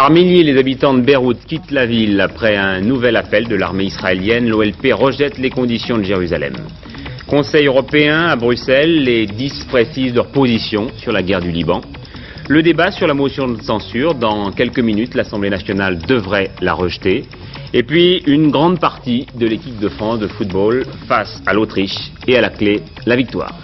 Par milliers, les habitants de Beyrouth quittent la ville après un nouvel appel de l'armée israélienne. L'OLP rejette les conditions de Jérusalem. Conseil européen à Bruxelles, les 10 précisent leur position sur la guerre du Liban. Le débat sur la motion de censure, dans quelques minutes, l'Assemblée nationale devrait la rejeter. Et puis, une grande partie de l'équipe de France de football face à l'Autriche et à la clé, la victoire.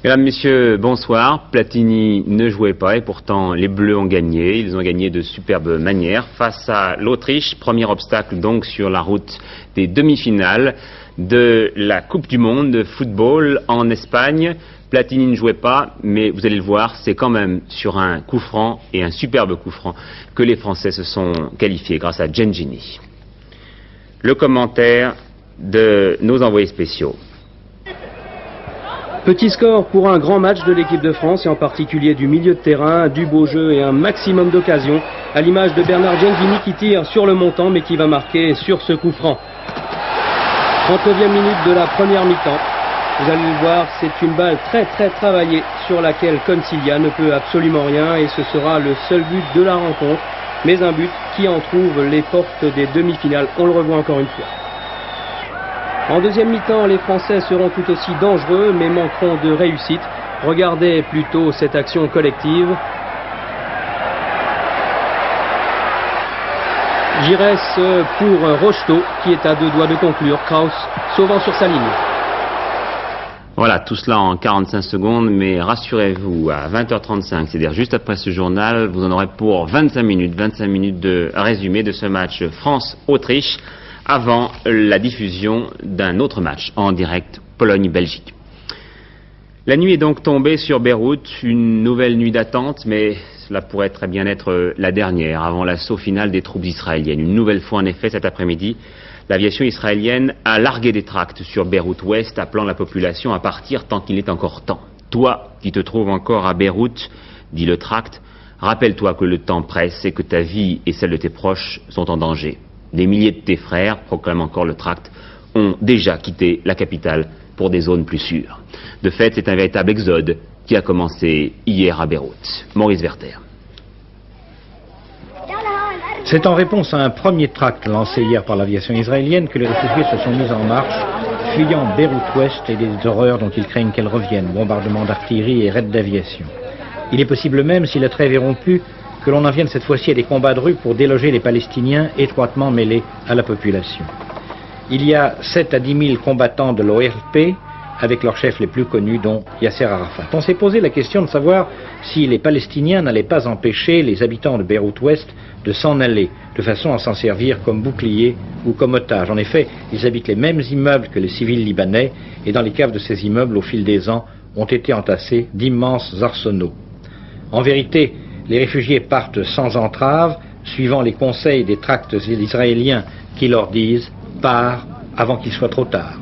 Mesdames, Messieurs, bonsoir. Platini ne jouait pas et pourtant les Bleus ont gagné. Ils ont gagné de superbes manières face à l'Autriche. Premier obstacle donc sur la route des demi-finales de la Coupe du Monde de football en Espagne. Platini ne jouait pas, mais vous allez le voir, c'est quand même sur un coup franc et un superbe coup franc que les Français se sont qualifiés grâce à Gengini. Le commentaire de nos envoyés spéciaux. Petit score pour un grand match de l'équipe de France et en particulier du milieu de terrain, du beau jeu et un maximum d'occasions, à l'image de Bernard Gengini qui tire sur le montant mais qui va marquer sur ce coup franc. 39e minute de la première mi-temps. Vous allez le voir, c'est une balle très travaillée sur laquelle Concilia ne peut absolument rien et ce sera le seul but de la rencontre, mais un but qui entrouvre les portes des demi-finales, on le revoit encore une fois. En deuxième mi-temps, les Français seront tout aussi dangereux mais manqueront de réussite. Regardez plutôt cette action collective. Giresse pour Rocheteau qui est à 2 doigts de conclure. Kraus sauvant sur sa ligne. Voilà, tout cela en 45 secondes, mais rassurez-vous, à 20h35, c'est-à-dire juste après ce journal, vous en aurez pour 25 minutes de résumé de ce match France-Autriche, avant la diffusion d'un autre match en direct, Pologne-Belgique. La nuit est donc tombée sur Beyrouth, une nouvelle nuit d'attente, mais cela pourrait très bien être la dernière, avant l'assaut final des troupes israéliennes. Une nouvelle fois, en effet, cet après-midi, l'aviation israélienne a largué des tracts sur Beyrouth-Ouest, appelant la population à partir tant qu'il est encore temps. Toi, qui te trouves encore à Beyrouth, dit le tract, rappelle-toi que le temps presse et que ta vie et celle de tes proches sont en danger. Des milliers de tes frères, proclame encore le tract, ont déjà quitté la capitale pour des zones plus sûres. De fait, c'est un véritable exode qui a commencé hier à Beyrouth. Maurice Werther. C'est en réponse à un premier tract lancé hier par l'aviation israélienne que les réfugiés se sont mis en marche, fuyant Beyrouth-Ouest et des horreurs dont ils craignent qu'elles reviennent, bombardements d'artillerie et raids d'aviation. Il est possible même, si la trêve est rompue, que l'on en vienne cette fois-ci à des combats de rue pour déloger les Palestiniens étroitement mêlés à la population. Il y a 7 à 10 000 combattants de l'OLP, avec leurs chefs les plus connus, dont Yasser Arafat. On s'est posé la question de savoir si les Palestiniens n'allaient pas empêcher les habitants de Beyrouth-Ouest de s'en aller, de façon à s'en servir comme bouclier ou comme otage. En effet, ils habitent les mêmes immeubles que les civils libanais, et dans les caves de ces immeubles, au fil des ans, ont été entassés d'immenses arsenaux. En vérité, les réfugiés partent sans entrave, suivant les conseils des tracts israéliens qui leur disent « pars avant qu'il soit trop tard ».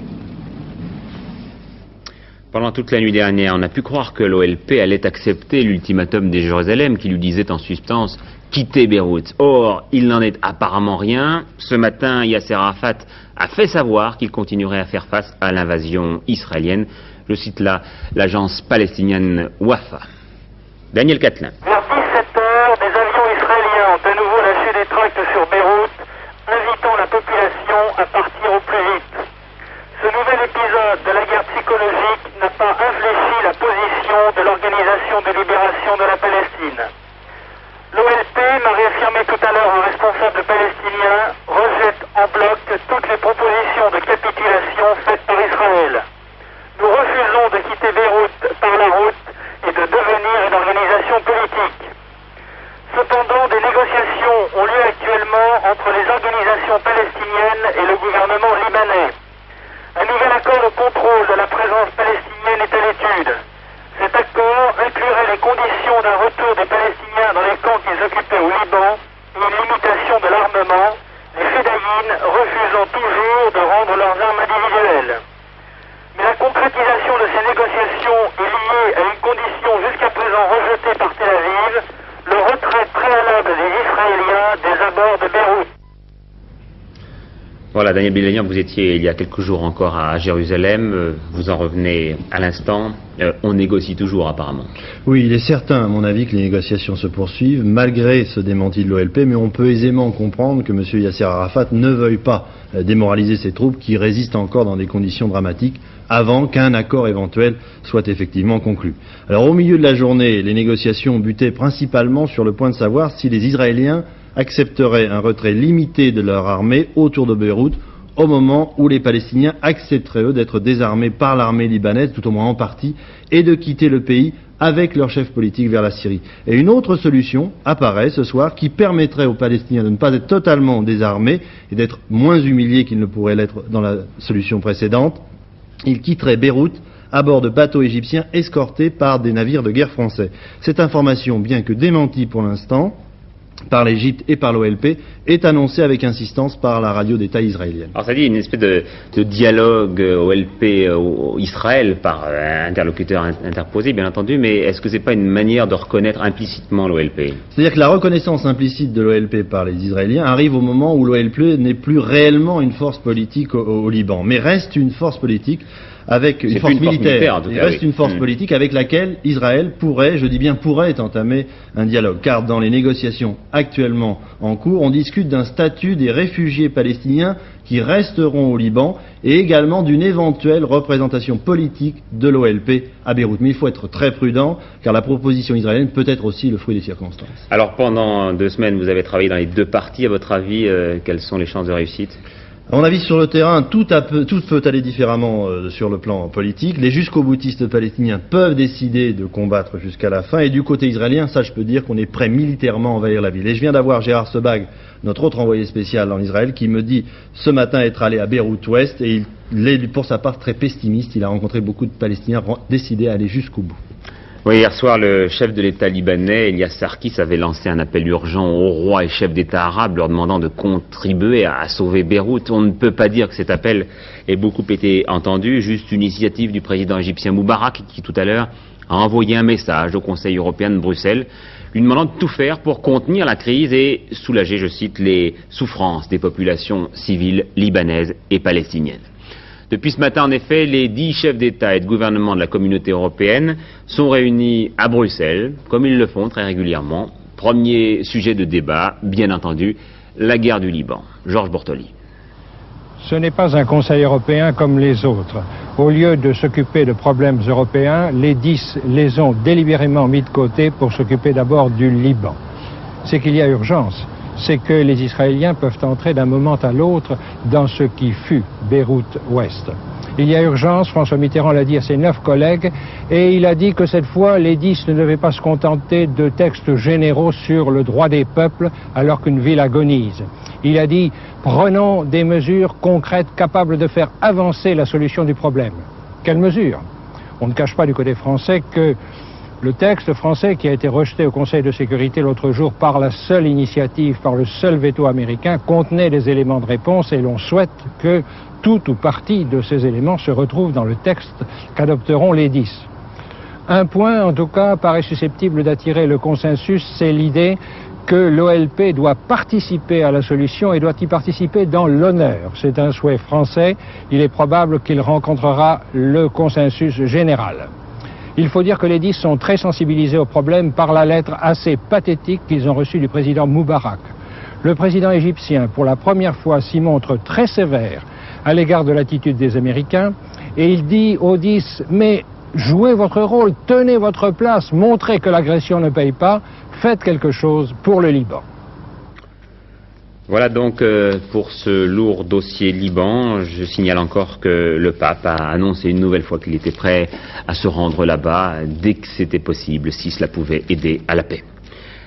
Pendant toute la nuit dernière, on a pu croire que l'OLP allait accepter l'ultimatum des Jérusalem qui lui disait en substance « quitter Beyrouth ». Or, il n'en est apparemment rien. Ce matin, Yasser Arafat a fait savoir qu'il continuerait à faire face à l'invasion israélienne. Je cite là l'agence palestinienne Wafa. Daniel Catlin. Vers 17h, des avions israéliens ont à nouveau lâché des tracts sur Beyrouth, invitant la population à partir au plus vite. Ce nouvel épisode de la guerre psychologique n'a pas infléchi la position de l'Organisation de libération de la Palestine. L'OLP, m'a réaffirmé tout à l'heure un responsable palestinien, rejette en bloc toutes les propositions de capitulation faites par Israël. Nous refusons de quitter Beyrouth par la route et de devenir une organisation politique. Cependant, des négociations ont lieu actuellement entre les organisations palestiniennes et le gouvernement libanais. Un nouvel accord de contrôle de la présence palestinienne est à l'étude. Cet accord inclurait les conditions d'un retour des Palestiniens dans les camps qu'ils occupaient au Liban et une limitation de l'armement, les Fédayines refusant toujours de rendre leurs armes individuelles. Mais la concrétisation de ces négociations est liée à une condition jusqu'à présent rejetée par Tel Aviv, le retrait préalable des Israéliens des abords de Beyrouth. Voilà, Daniel Bilalian, vous étiez il y a quelques jours encore à Jérusalem, vous en revenez à l'instant, on négocie toujours apparemment. Oui, il est certain à mon avis que les négociations se poursuivent malgré ce démenti de l'OLP, mais on peut aisément comprendre que M. Yasser Arafat ne veuille pas démoraliser ses troupes qui résistent encore dans des conditions dramatiques avant qu'un accord éventuel soit effectivement conclu. Alors au milieu de la journée, les négociations butaient principalement sur le point de savoir si les Israéliens accepteraient un retrait limité de leur armée autour de Beyrouth au moment où les Palestiniens accepteraient eux d'être désarmés par l'armée libanaise, tout au moins en partie, et de quitter le pays avec leur chef politique vers la Syrie. Et une autre solution apparaît ce soir qui permettrait aux Palestiniens de ne pas être totalement désarmés et d'être moins humiliés qu'ils ne pourraient l'être dans la solution précédente. Ils quitteraient Beyrouth à bord de bateaux égyptiens escortés par des navires de guerre français. Cette information, bien que démentie pour l'instant par l'Égypte et par l'OLP, est annoncée avec insistance par la radio d'État israélienne. Alors ça dit une espèce de dialogue OLP-Israël par interlocuteur interposé, bien entendu, mais est-ce que c'est pas une manière de reconnaître implicitement l'OLP? C'est-à-dire que la reconnaissance implicite de l'OLP par les Israéliens arrive au moment où l'OLP n'est plus réellement une force politique au Liban, mais reste une force politique avec une force militaire. Il reste une force politique avec laquelle Israël pourrait, je dis bien pourrait, entamer un dialogue. Car dans les négociations actuellement en cours, on discute d'un statut des réfugiés palestiniens qui resteront au Liban et également d'une éventuelle représentation politique de l'OLP à Beyrouth. Mais il faut être très prudent car la proposition israélienne peut être aussi le fruit des circonstances. Alors pendant 2 semaines, vous avez travaillé dans les 2 parties. À votre avis, quelles sont les chances de réussite? À mon avis, sur le terrain, tout peut aller différemment sur le plan politique. Les jusqu'au-boutistes palestiniens peuvent décider de combattre jusqu'à la fin. Et du côté israélien, ça je peux dire qu'on est prêt militairement à envahir la ville. Et je viens d'avoir Gérard Sebag, notre autre envoyé spécial en Israël, qui me dit ce matin être allé à Beyrouth-Ouest. Et il est pour sa part très pessimiste. Il a rencontré beaucoup de Palestiniens décidés à aller jusqu'au bout. Oui, hier soir, le chef de l'État libanais, Elias Sarkis, avait lancé un appel urgent aux rois et chefs d'État arabes, leur demandant de contribuer à sauver Beyrouth. On ne peut pas dire que cet appel ait beaucoup été entendu, juste une initiative du président égyptien Moubarak, qui tout à l'heure a envoyé un message au Conseil européen de Bruxelles, lui demandant de tout faire pour contenir la crise et soulager, je cite, les souffrances des populations civiles libanaises et palestiniennes. Depuis ce matin, en effet, les 10 chefs d'État et de gouvernement de la communauté européenne sont réunis à Bruxelles, comme ils le font très régulièrement. Premier sujet de débat, bien entendu, la guerre du Liban. Georges Bortoli. Ce n'est pas un Conseil européen comme les autres. Au lieu de s'occuper de problèmes européens, les 10 les ont délibérément mis de côté pour s'occuper d'abord du Liban. C'est qu'il y a urgence. C'est que les Israéliens peuvent entrer d'un moment à l'autre dans ce qui fut Beyrouth-Ouest. Il y a urgence, François Mitterrand l'a dit à ses 9 collègues, et il a dit que cette fois, les 10 ne devaient pas se contenter de textes généraux sur le droit des peuples alors qu'une ville agonise. Il a dit, prenons des mesures concrètes capables de faire avancer la solution du problème. Quelles mesures? On ne cache pas du côté français que le texte français qui a été rejeté au Conseil de sécurité l'autre jour par la seule initiative, par le seul veto américain, contenait des éléments de réponse et l'on souhaite que tout ou partie de ces éléments se retrouvent dans le texte qu'adopteront les 10. Un point, en tout cas, paraît susceptible d'attirer le consensus, c'est l'idée que l'OLP doit participer à la solution et doit y participer dans l'honneur. C'est un souhait français. Il est probable qu'il rencontrera le consensus général. Il faut dire que les 10 sont très sensibilisés au problème par la lettre assez pathétique qu'ils ont reçue du président Moubarak. Le président égyptien, pour la première fois, s'y montre très sévère à l'égard de l'attitude des Américains et il dit aux 10 « mais jouez votre rôle, tenez votre place, montrez que l'agression ne paye pas, faites quelque chose pour le Liban ». Voilà donc pour ce lourd dossier Liban. Je signale encore que le pape a annoncé une nouvelle fois qu'il était prêt à se rendre là-bas dès que c'était possible, si cela pouvait aider à la paix.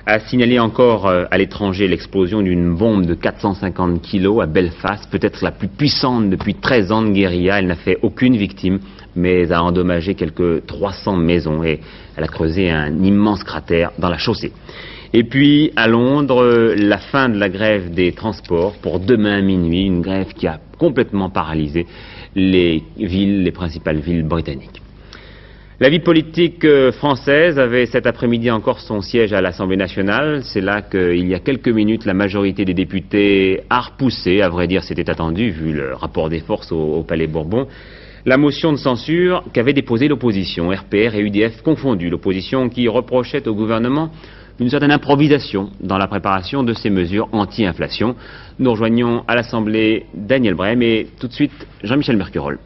A signaler encore à l'étranger l'explosion d'une bombe de 450 kilos à Belfast, peut-être la plus puissante depuis 13 ans de guérilla. Elle n'a fait aucune victime, mais a endommagé quelques 300 maisons et elle a creusé un immense cratère dans la chaussée. Et puis, à Londres, la fin de la grève des transports pour demain à minuit, une grève qui a complètement paralysé les principales villes britanniques. La vie politique française avait cet après-midi encore son siège à l'Assemblée nationale. C'est là qu'il y a quelques minutes, la majorité des députés a repoussé, à vrai dire c'était attendu vu le rapport des forces au Palais Bourbon, la motion de censure qu'avait déposée l'opposition, RPR et UDF confondus. L'opposition qui reprochait au gouvernement une certaine improvisation dans la préparation de ces mesures anti-inflation. Nous rejoignons à l'Assemblée Daniel Brem et tout de suite Jean-Michel Mercurol.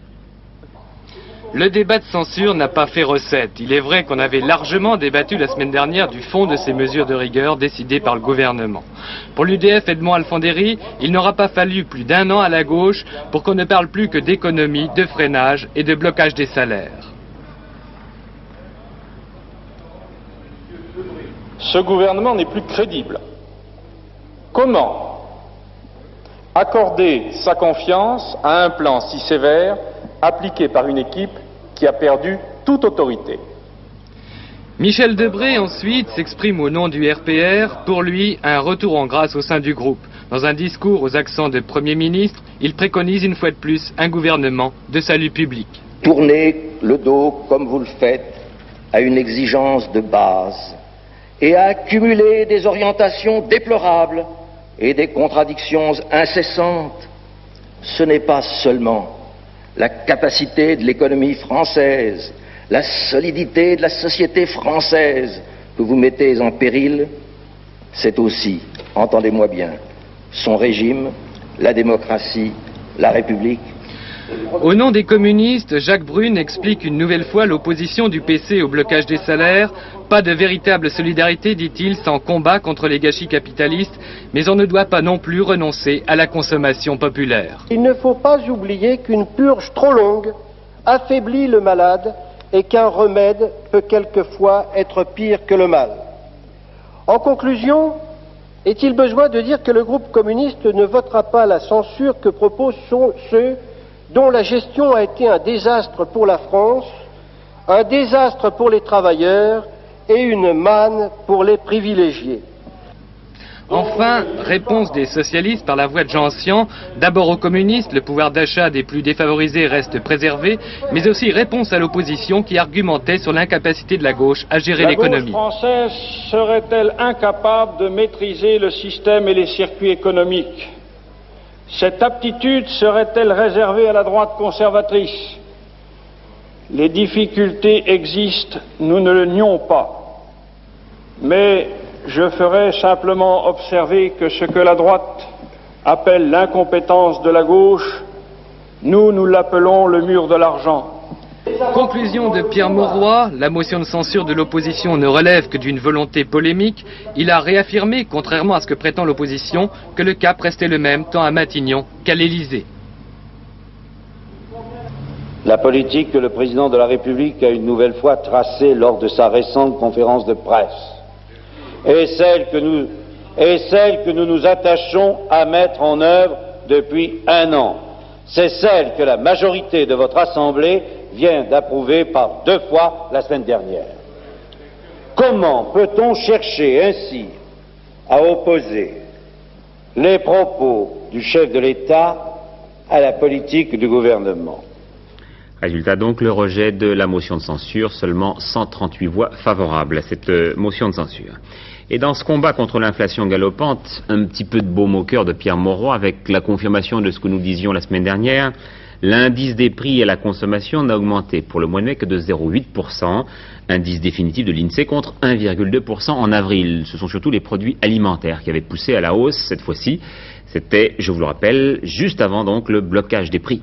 Le débat de censure n'a pas fait recette. Il est vrai qu'on avait largement débattu la semaine dernière du fond de ces mesures de rigueur décidées par le gouvernement. Pour l'UDF Edmond Alfandéry, il n'aura pas fallu plus d'1 an à la gauche pour qu'on ne parle plus que d'économie, de freinage et de blocage des salaires. Ce gouvernement n'est plus crédible. Comment accorder sa confiance à un plan si sévère appliqué par une équipe qui a perdu toute autorité? Michel Debré, ensuite, s'exprime au nom du RPR. Pour lui, un retour en grâce au sein du groupe. Dans un discours aux accents de Premier ministre, il préconise une fois de plus un gouvernement de salut public. Tournez le dos, comme vous le faites, à une exigence de base et à accumuler des orientations déplorables et des contradictions incessantes. Ce n'est pas seulement la capacité de l'économie française, la solidité de la société française que vous mettez en péril, c'est aussi, entendez-moi bien, son régime, la démocratie, la République. Au nom des communistes, Jacques Brune explique une nouvelle fois l'opposition du PC au blocage des salaires. Pas de véritable solidarité, dit-il, sans combat contre les gâchis capitalistes, mais on ne doit pas non plus renoncer à la consommation populaire. Il ne faut pas oublier qu'une purge trop longue affaiblit le malade et qu'un remède peut quelquefois être pire que le mal. En conclusion, est-il besoin de dire que le groupe communiste ne votera pas la censure que proposent ceux dont la gestion a été un désastre pour la France, un désastre pour les travailleurs et une manne pour les privilégiés? Enfin, réponse des socialistes par la voix de Jean Ancian. D'abord aux communistes, le pouvoir d'achat des plus défavorisés reste préservé, mais aussi réponse à l'opposition qui argumentait sur l'incapacité de la gauche à gérer l'économie. La gauche française serait-elle incapable de maîtriser le système et les circuits économiques? Cette aptitude serait-elle réservée à la droite conservatrice? Les difficultés existent, nous ne le nions pas. Mais je ferai simplement observer que ce que la droite appelle l'incompétence de la gauche, nous l'appelons le mur de l'argent. Conclusion de Pierre Mauroy, la motion de censure de l'opposition ne relève que d'une volonté polémique. Il a réaffirmé, contrairement à ce que prétend l'opposition, que le cap restait le même tant à Matignon qu'à l'Élysée. La politique que le président de la République a une nouvelle fois tracée lors de sa récente conférence de presse est celle que nous nous attachons à mettre en œuvre depuis 1 an. C'est celle que la majorité de votre Assemblée vient d'approuver par 2 fois la semaine dernière. Comment peut-on chercher ainsi à opposer les propos du chef de l'État à la politique du gouvernement? Résultat donc, le rejet de la motion de censure, seulement 138 voix favorables à cette motion de censure. Et dans ce combat contre l'inflation galopante, un petit peu de baume au cœur de Pierre Mauroy avec la confirmation de ce que nous disions la semaine dernière. L'indice des prix à la consommation n'a augmenté pour le mois de mai que de 0,8%, indice définitif de l'INSEE contre 1,2% en avril. Ce sont surtout les produits alimentaires qui avaient poussé à la hausse cette fois-ci. C'était, je vous le rappelle, juste avant donc le blocage des prix.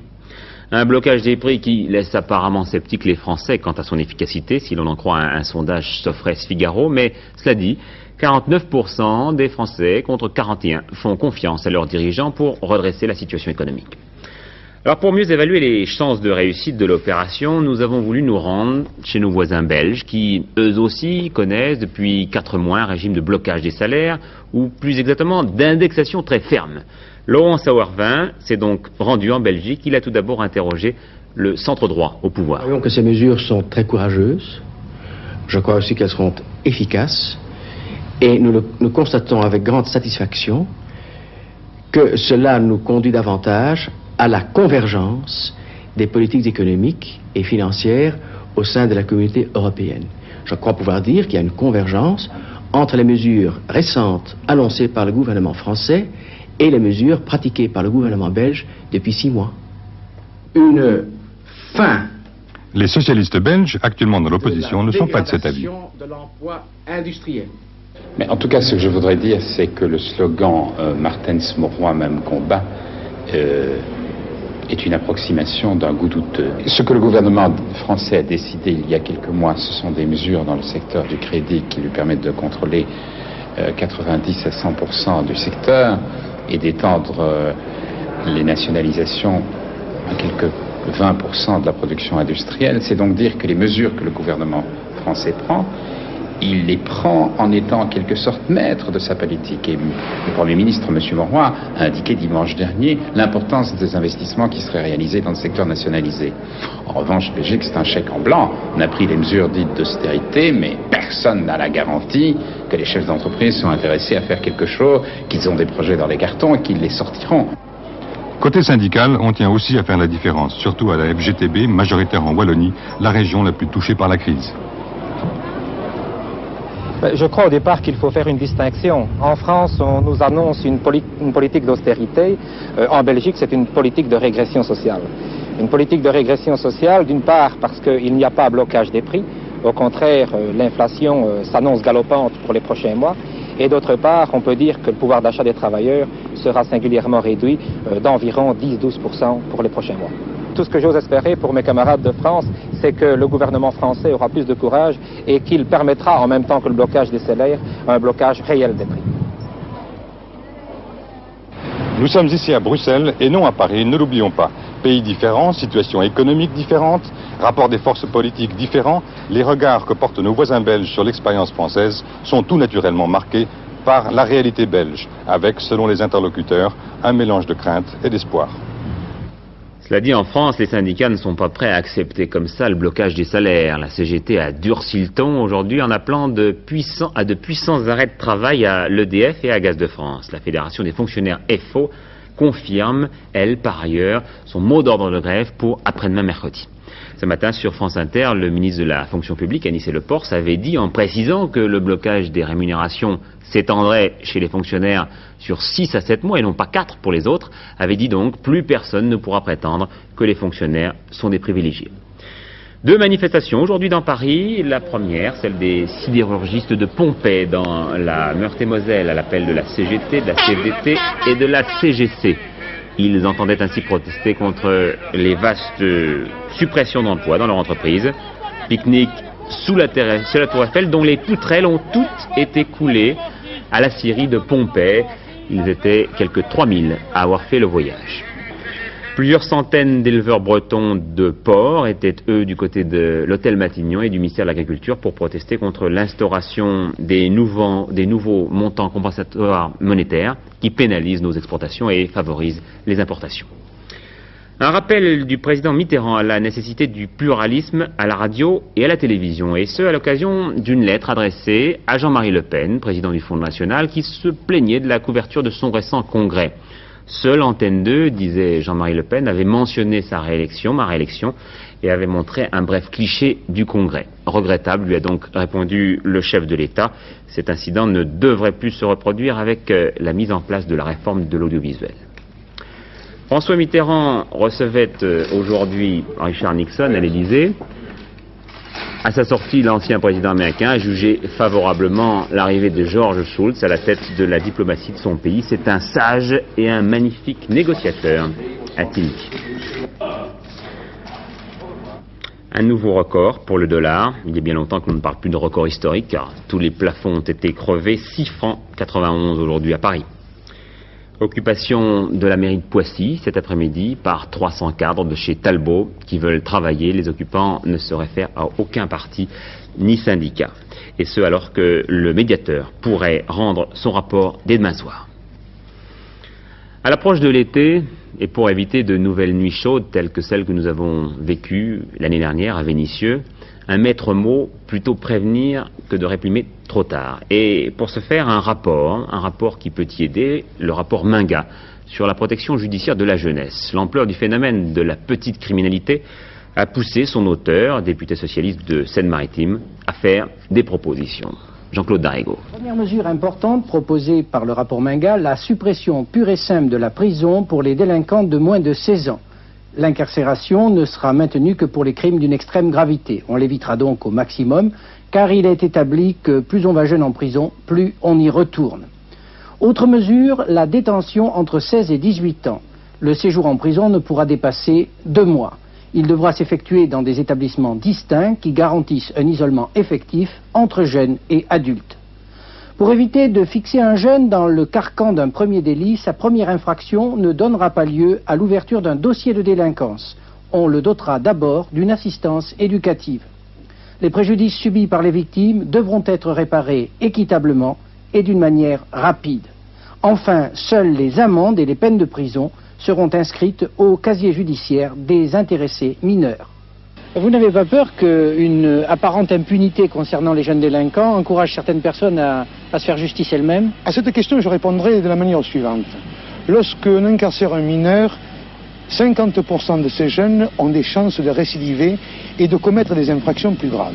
Un blocage des prix qui laisse apparemment sceptiques les Français quant à son efficacité, si l'on en croit un sondage Sofres Figaro, mais cela dit, 49% des Français contre 41% font confiance à leurs dirigeants pour redresser la situation économique. Alors pour mieux évaluer les chances de réussite de l'opération, nous avons voulu nous rendre chez nos voisins belges qui, eux aussi, connaissent depuis 4 mois un régime de blocage des salaires, ou plus exactement d'indexation très ferme. Laurent Sauervin s'est donc rendu en Belgique. Il a tout d'abord interrogé le centre droit au pouvoir. Nous croyons que ces mesures sont très courageuses. Je crois aussi qu'elles seront efficaces. Et nous constatons avec grande satisfaction que cela nous conduit davantage à la convergence des politiques économiques et financières au sein de la communauté européenne. Je crois pouvoir dire qu'il y a une convergence entre les mesures récentes annoncées par le gouvernement français et les mesures pratiquées par le gouvernement belge depuis 6 mois. Une fin. Les socialistes belges, actuellement dans l'opposition, ne sont pas de cet avis. De l'emploi industriel. Mais en tout cas, ce que je voudrais dire, c'est que le slogan Martens Mauroy, même combat, est une approximation d'un goût douteux. Ce que le gouvernement français a décidé il y a quelques mois, ce sont des mesures dans le secteur du crédit qui lui permettent de contrôler 90 à 100% du secteur et d'étendre les nationalisations à quelques 20% de la production industrielle. C'est donc dire que les mesures que le gouvernement français prend, il les prend en étant en quelque sorte maître de sa politique. Et le Premier ministre, M. Mauroy, a indiqué dimanche dernier l'importance des investissements qui seraient réalisés dans le secteur nationalisé. En revanche, Belgique, c'est un chèque en blanc. On a pris les mesures dites d'austérité, mais personne n'a la garantie que les chefs d'entreprise sont intéressés à faire quelque chose, qu'ils ont des projets dans les cartons et qu'ils les sortiront. Côté syndical, on tient aussi à faire la différence, surtout à la FGTB, majoritaire en Wallonie, la région la plus touchée par la crise. Je crois au départ qu'il faut faire une distinction. En France, on nous annonce une politique d'austérité. En Belgique, c'est une politique de régression sociale. Une politique de régression sociale, d'une part parce qu'il n'y a pas blocage des prix. Au contraire, l'inflation s'annonce galopante pour les prochains mois. Et d'autre part, on peut dire que le pouvoir d'achat des travailleurs sera singulièrement réduit d'environ 10-12% pour les prochains mois. Tout ce que j'ose espérer pour mes camarades de France, c'est que le gouvernement français aura plus de courage et qu'il permettra, en même temps que le blocage des salaires, un blocage réel des prix. Nous sommes ici à Bruxelles et non à Paris, ne l'oublions pas. Pays différents, situation économique différente, rapports des forces politiques différents, les regards que portent nos voisins belges sur l'expérience française sont tout naturellement marqués par la réalité belge, avec, selon les interlocuteurs, un mélange de crainte et d'espoir. Cela dit, en France, les syndicats ne sont pas prêts à accepter comme ça le blocage des salaires. La CGT a durci le ton aujourd'hui en appelant à de puissants arrêts de travail à l'EDF et à Gaz de France. La Fédération des fonctionnaires FO confirme, elle, par ailleurs, son mot d'ordre de grève pour après-demain mercredi. Ce matin, sur France Inter, le ministre de la fonction publique, Anicet Le Pors, avait dit, en précisant que le blocage des rémunérations s'étendrait chez les fonctionnaires sur 6 à 7 mois et non pas 4 pour les autres, avait dit donc plus personne ne pourra prétendre que les fonctionnaires sont des privilégiés. 2 manifestations aujourd'hui dans Paris. La première, celle des sidérurgistes de Pompey dans la Meurthe-et-Moselle à l'appel de la CGT, de la CFDT et de la CGC. Ils entendaient ainsi protester contre les vastes suppressions d'emplois dans leur entreprise. Pique-nique sous la tour Eiffel, dont les poutrelles ont toutes été coulées à la scierie de Pompey. Ils étaient quelques 3000 à avoir fait le voyage. Plusieurs centaines d'éleveurs bretons de porcs étaient, eux, du côté de l'hôtel Matignon et du ministère de l'Agriculture pour protester contre l'instauration des nouveaux montants compensatoires monétaires qui pénalisent nos exportations et favorisent les importations. Un rappel du président Mitterrand à la nécessité du pluralisme à la radio et à la télévision, et ce à l'occasion d'une lettre adressée à Jean-Marie Le Pen, président du Front National, qui se plaignait de la couverture de son récent congrès. Seule Antenne 2, disait Jean-Marie Le Pen, avait mentionné ma réélection, et avait montré un bref cliché du Congrès. Regrettable, lui a donc répondu le chef de l'État. Cet incident ne devrait plus se reproduire avec la mise en place de la réforme de l'audiovisuel. François Mitterrand recevait aujourd'hui Richard Nixon à l'Élysée. À sa sortie, l'ancien président américain a jugé favorablement l'arrivée de George Shultz à la tête de la diplomatie de son pays. C'est un sage et un magnifique négociateur, a-t-il dit. Un nouveau record pour le dollar. Il y a bien longtemps qu'on ne parle plus de record historique car tous les plafonds ont été crevés. 6 francs 91 aujourd'hui à Paris. Occupation de la mairie de Poissy cet après-midi par 300 cadres de chez Talbot qui veulent travailler. Les occupants ne se réfèrent à aucun parti ni syndicat. Et ce alors que le médiateur pourrait rendre son rapport dès demain soir. À l'approche de l'été, et pour éviter de nouvelles nuits chaudes telles que celles que nous avons vécues l'année dernière à Vénissieux, un maître mot, plutôt prévenir que de réprimer trop tard. Et pour ce faire, un rapport qui peut y aider, le rapport Minga, sur la protection judiciaire de la jeunesse. L'ampleur du phénomène de la petite criminalité a poussé son auteur, député socialiste de Seine-Maritime, à faire des propositions. Jean-Claude Darrigo. Première mesure importante proposée par le rapport Minga, la suppression pure et simple de la prison pour les délinquants de moins de 16 ans. L'incarcération ne sera maintenue que pour les crimes d'une extrême gravité. On l'évitera donc au maximum, car il est établi que plus on va jeune en prison, plus on y retourne. Autre mesure, la détention entre 16 et 18 ans. Le séjour en prison ne pourra dépasser 2 mois. Il devra s'effectuer dans des établissements distincts qui garantissent un isolement effectif entre jeunes et adultes. Pour éviter de fixer un jeune dans le carcan d'un premier délit, sa première infraction ne donnera pas lieu à l'ouverture d'un dossier de délinquance. On le dotera d'abord d'une assistance éducative. Les préjudices subis par les victimes devront être réparés équitablement et d'une manière rapide. Enfin, seules les amendes et les peines de prison seront inscrites au casier judiciaire des intéressés mineurs. Vous n'avez pas peur qu'une apparente impunité concernant les jeunes délinquants encourage certaines personnes à se faire justice elles-mêmes? À cette question, je répondrai de la manière suivante. Lorsqu'on incarcère un mineur, 50% de ces jeunes ont des chances de récidiver et de commettre des infractions plus graves.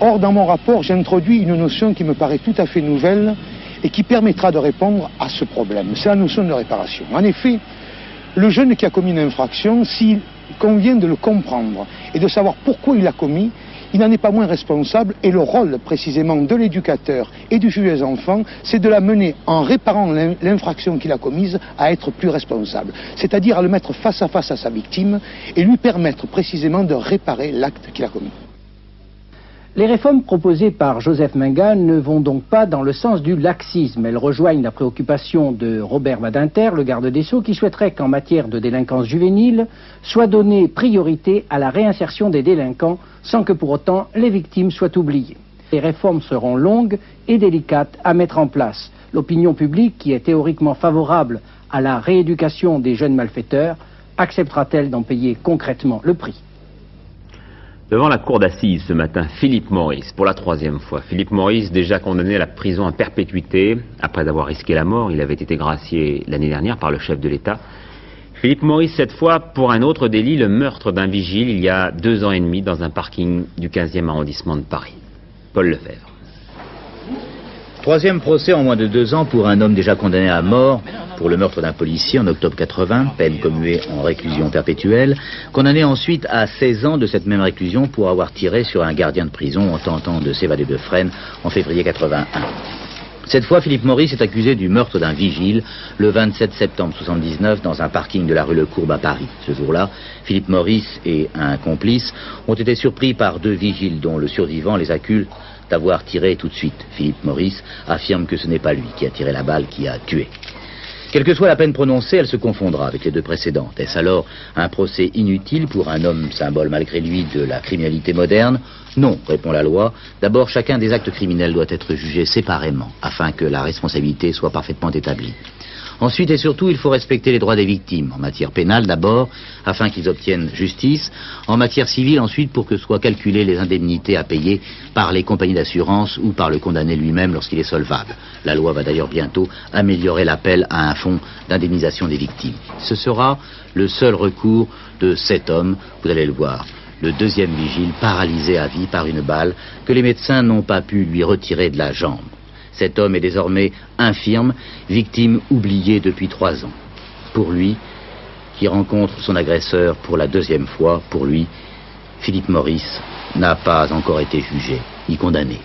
Or, dans mon rapport, j'ai introduit une notion qui me paraît tout à fait nouvelle et qui permettra de répondre à ce problème. C'est la notion de réparation. En effet, le jeune qui a commis une infraction, s'il convient de le comprendre et de savoir pourquoi il l'a commis, il n'en est pas moins responsable, et le rôle précisément de l'éducateur et du juge des enfants, c'est de l'amener, en réparant l'infraction qu'il a commise, à être plus responsable. C'est-à-dire à le mettre face à sa victime et lui permettre précisément de réparer l'acte qu'il a commis. Les réformes proposées par Joseph Minga ne vont donc pas dans le sens du laxisme. Elles rejoignent la préoccupation de Robert Badinter, le garde des Sceaux, qui souhaiterait qu'en matière de délinquance juvénile, soit donnée priorité à la réinsertion des délinquants, sans que pour autant les victimes soient oubliées. Les réformes seront longues et délicates à mettre en place. L'opinion publique, qui est théoriquement favorable à la rééducation des jeunes malfaiteurs, acceptera-t-elle d'en payer concrètement le prix ? Devant la cour d'assises ce matin, Philippe Maurice, pour la 3e fois. Philippe Maurice, déjà condamné à la prison à perpétuité, après avoir risqué la mort. Il avait été gracié l'année dernière par le chef de l'État. Philippe Maurice, cette fois, pour un autre délit, le meurtre d'un vigile, il y a 2 ans et demi, dans un parking du 15e arrondissement de Paris. Paul Lefebvre. 3e procès en moins de 2 ans pour un homme déjà condamné à mort pour le meurtre d'un policier en octobre 80, peine commuée en réclusion perpétuelle, condamné ensuite à 16 ans de cette même réclusion pour avoir tiré sur un gardien de prison en tentant de s'évader de Fresnes en février 81. Cette fois, Philippe Maurice est accusé du meurtre d'un vigile le 27 septembre 79 dans un parking de la rue Lecourbe à Paris. Ce jour-là, Philippe Maurice et un complice ont été surpris par 2 vigiles dont le survivant les accuse d'avoir tiré tout de suite. Philippe Maurice affirme que ce n'est pas lui qui a tiré la balle qui a tué. Quelle que soit la peine prononcée, elle se confondra avec les 2 précédentes. Est-ce alors un procès inutile pour un homme symbole malgré lui de la criminalité moderne? Non, répond la loi. D'abord, chacun des actes criminels doit être jugé séparément, afin que la responsabilité soit parfaitement établie. Ensuite et surtout, il faut respecter les droits des victimes, en matière pénale d'abord, afin qu'ils obtiennent justice, en matière civile ensuite pour que soient calculées les indemnités à payer par les compagnies d'assurance ou par le condamné lui-même lorsqu'il est solvable. La loi va d'ailleurs bientôt améliorer l'appel à un fonds d'indemnisation des victimes. Ce sera le seul recours de cet homme, vous allez le voir, le 2e vigile paralysé à vie par une balle que les médecins n'ont pas pu lui retirer de la jambe. Cet homme est désormais infirme, victime oubliée depuis 3 ans. Pour lui, qui rencontre son agresseur pour la 2e fois, pour lui, Philippe Maurice n'a pas encore été jugé ni condamné.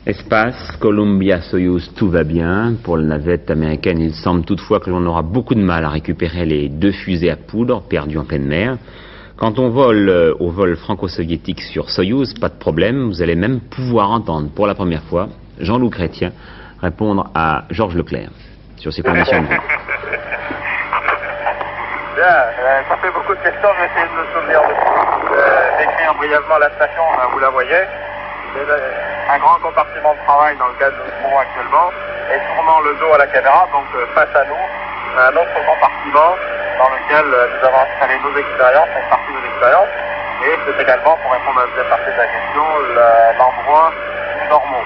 Espace, Columbia Soyuz, tout va bien. Pour la navette américaine, il semble toutefois que l'on aura beaucoup de mal à récupérer les 2 fusées à poudre perdues en pleine mer. Quand on vole au vol franco-soviétique sur Soyouz, pas de problème, vous allez même pouvoir entendre pour la première fois Jean-Loup Chrétien répondre à Georges Leclerc sur ses conditions de vie. Bien, ça fait beaucoup de questions, je vais essayer de me souvenir de tout. Décrire brièvement la station, vous la voyez, c'est un grand compartiment de travail dans lequel nous sommes actuellement, et tournant le dos à la caméra, donc face à nous, un autre compartiment dans lequel nous avons installé nos expériences, une partie de nos expériences, et c'est également, pour répondre à la deuxième partie de la question, l'endroit où nous dormons.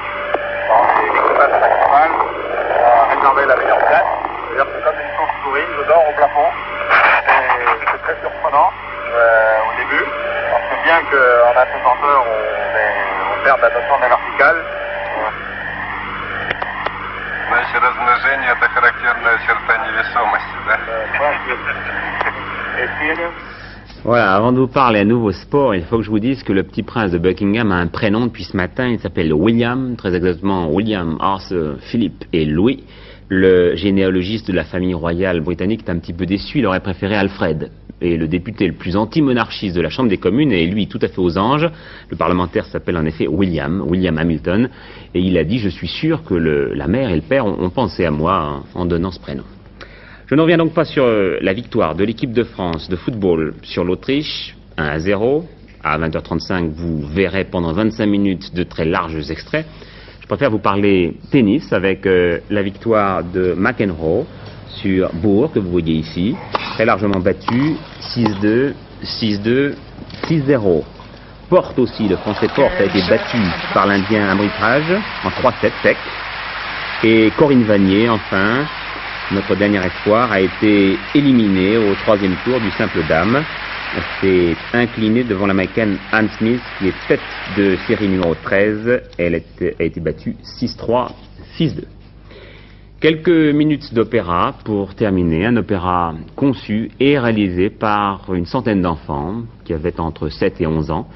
Dans l'équipage principal, réservé la meilleure place, c'est-à-dire que c'est comme une chauve-souris, je dors au plafond, c'est très surprenant. Voilà, avant de vous parler à nouveau sport, il faut que je vous dise que le petit prince de Buckingham a un prénom depuis ce matin. Il s'appelle William, très exactement William Arthur Philippe et Louis. Le généalogiste de la famille royale britannique est un petit peu déçu, il aurait préféré Alfred. Et le député le plus anti-monarchiste de la Chambre des communes est lui tout à fait aux anges. Le parlementaire s'appelle en effet William Hamilton. Et il a dit, je suis sûr que la mère et le père ont pensé à moi en donnant ce prénom. Je ne reviens donc pas sur la victoire de l'équipe de France de football sur l'Autriche, 1-0. À 20h35, vous verrez pendant 25 minutes de très larges extraits. Je préfère vous parler tennis avec la victoire de McEnroe sur Bourg, que vous voyez ici, très largement battu, 6-2, 6-2, 6-0. Porte aussi, le français Porte a été battu par l'Indien arbitrage en 3-7 sec. Et Corinne Vanier, enfin, notre dernier espoir, a été éliminée au 3e tour du simple dame. Elle s'est inclinée devant l'américaine Anne Smith, qui est tête de série numéro 13. Elle a été battue 6-3, 6-2. Quelques minutes d'opéra pour terminer, un opéra conçu et réalisé par une centaine d'enfants qui avaient entre 7 et 11 ans.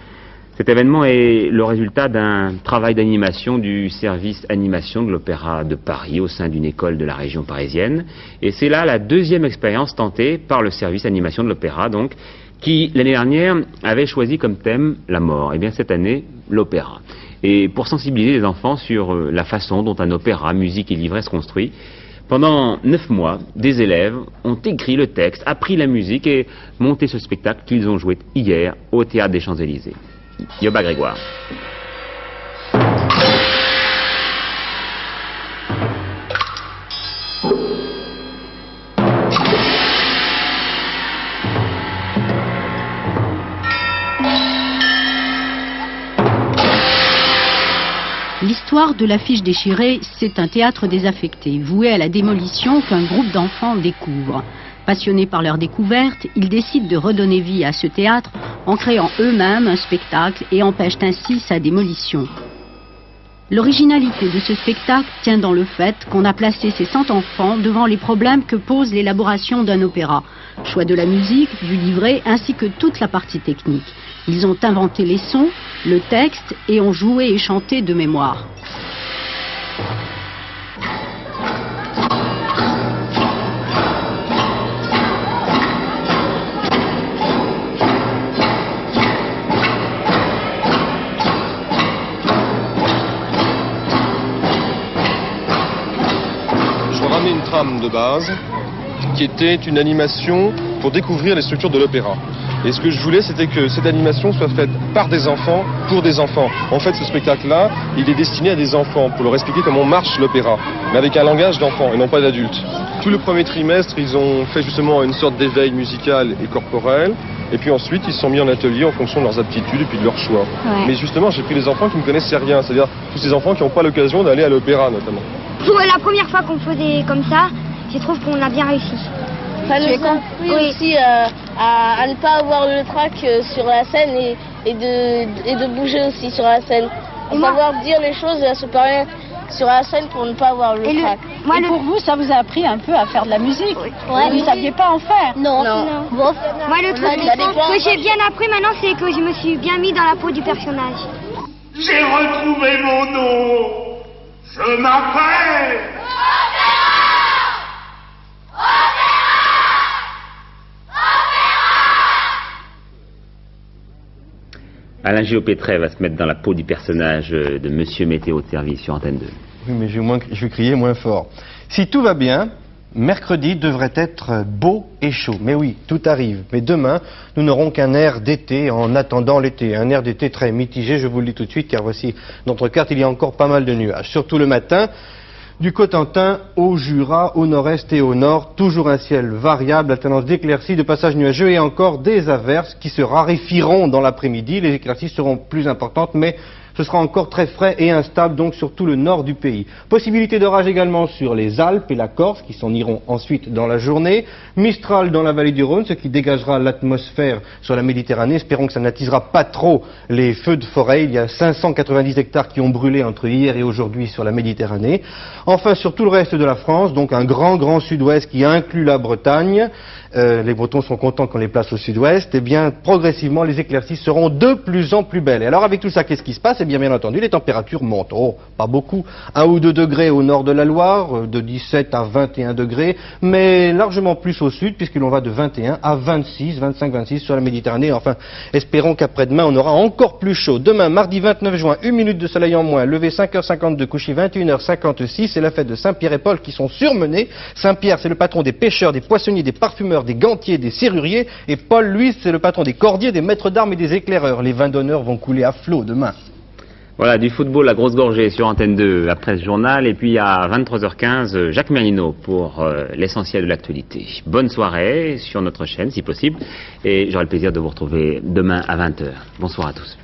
Cet événement est le résultat d'un travail d'animation du service animation de l'Opéra de Paris au sein d'une école de la région parisienne. Et c'est là la deuxième expérience tentée par le service animation de l'Opéra, donc, qui l'année dernière avait choisi comme thème la mort. Et bien cette année, l'opéra. Et pour sensibiliser les enfants sur la façon dont un opéra, musique et livret se construit, pendant 9 mois, des élèves ont écrit le texte, appris la musique et monté ce spectacle qu'ils ont joué hier au Théâtre des Champs-Élysées. Yoba Grégoire. L'histoire de l'affiche déchirée, c'est un théâtre désaffecté, voué à la démolition qu'un groupe d'enfants découvre. Passionnés par leur découverte, ils décident de redonner vie à ce théâtre en créant eux-mêmes un spectacle et empêchent ainsi sa démolition. L'originalité de ce spectacle tient dans le fait qu'on a placé ces 100 enfants devant les problèmes que pose l'élaboration d'un opéra. Choix de la musique, du livret, ainsi que toute la partie technique. Ils ont inventé les sons, le texte et ont joué et chanté de mémoire. Une trame de base qui était une animation pour découvrir les structures de l'opéra. Et ce que je voulais, c'était que cette animation soit faite par des enfants, pour des enfants. En fait, ce spectacle-là, il est destiné à des enfants, pour leur expliquer comment marche l'opéra, mais avec un langage d'enfants et non pas d'adultes. Tout le premier trimestre, ils ont fait justement une sorte d'éveil musical et corporel. Et puis ensuite, ils se sont mis en atelier en fonction de leurs aptitudes et puis de leurs choix. Ouais. Mais justement, j'ai pris les enfants qui ne connaissaient rien, c'est-à-dire tous ces enfants qui n'ont pas l'occasion d'aller à l'opéra, notamment. Pour la première fois qu'on faisait comme ça, je trouve qu'on a bien réussi. Ça nous a appris aussi à ne pas avoir le trac sur la scène et de bouger aussi sur la scène. À savoir dire les choses et à se parler sur la scène pour ne pas avoir le trac. Et pour vous, ça vous a appris un peu à faire de la musique? Ouais. Vous ne saviez pas en faire? Non. Bon. Moi, le truc que j'ai bien appris maintenant, c'est que je me suis bien mis dans la peau du personnage. J'ai retrouvé mon nom. Je m'appelle... Alain Géopétret va se mettre dans la peau du personnage de Monsieur Météo de Service sur Antenne 2. Oui, mais je vais crier moins fort. Si tout va bien, mercredi devrait être beau et chaud. Mais oui, tout arrive. Mais demain, nous n'aurons qu'un air d'été en attendant l'été. Un air d'été très mitigé, je vous le dis tout de suite, car voici notre carte, il y a encore pas mal de nuages. Surtout le matin, du Cotentin au Jura, au nord-est et au nord, toujours un ciel variable, alternance d'éclaircies, de passages nuageux et encore des averses qui se raréfieront dans l'après-midi. Les éclaircies seront plus importantes, mais Ce sera encore très frais et instable donc sur tout le nord du pays. Possibilité d'orage également sur les Alpes et la Corse qui s'en iront ensuite dans la journée. Mistral dans la vallée du Rhône, ce qui dégagera l'atmosphère sur la Méditerranée. Espérons que ça n'attisera pas trop les feux de forêt. Il y a 590 hectares qui ont brûlé entre hier et aujourd'hui sur la Méditerranée. Enfin, sur tout le reste de la France, donc un grand sud-ouest qui inclut la Bretagne. Les Bretons sont contents qu'on les place au sud-ouest. Eh bien, progressivement, les éclaircies seront de plus en plus belles. Et alors, avec tout ça, qu'est-ce qui se passe? Eh bien, bien entendu, les températures montent. Oh, pas beaucoup. 1 ou 2 degrés au nord de la Loire, de 17 à 21 degrés, mais largement plus au sud, puisque l'on va de 21 à 26, 25, 26 sur la Méditerranée. Enfin, espérons qu'après-demain, on aura encore plus chaud. Demain, mardi 29 juin, 1 minute de soleil en moins, levé 5h52, couché 21h56, c'est la fête de Saint-Pierre et Paul qui sont surmenés. Saint-Pierre, c'est le patron des pêcheurs, des poissonniers, des parfumeurs, des gantiers, des serruriers, et Paul, lui, c'est le patron des cordiers, des maîtres d'armes et des éclaireurs. Les vins d'honneur vont couler à flot demain. Voilà, du football à grosse gorgée sur Antenne 2 après ce journal, et puis à 23h15, Jacques Merlino pour l'essentiel de l'actualité. Bonne soirée sur notre chaîne si possible, et j'aurai le plaisir de vous retrouver demain à 20h. Bonsoir à tous.